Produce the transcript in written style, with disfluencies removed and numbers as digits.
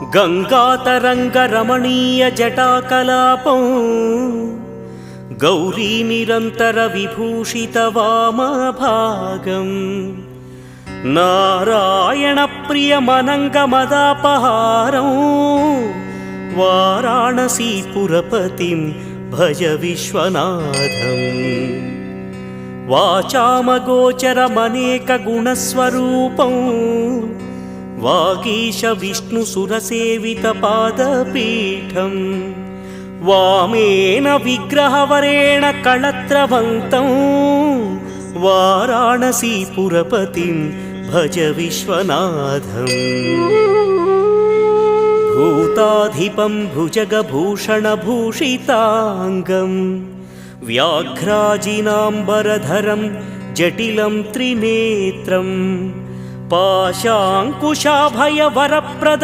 गङ्गातरङ्गरमणीयजटाकलापं गौरीनिरन्तरविभूषितवामभागम् नारायणप्रियमनङ्गमदापहारं वाराणसीपुरपतिं भज विश्वनाथम्। वाचामगोचरमनेकगुणस्वरूपं वागीशविष्णुसुरसेवितपादपीठं वामेन विग्रहवरेण कळत्रवन्तं वाराणसीपुरपतिं भज विश्वनाथम्। भूताधिपं भुजगभूषणभूषिताङ्गं व्याघ्राजिनाम्बरधरं जटिलं त्रिनेत्रं पाशाङ्कुशाभयवरप्रद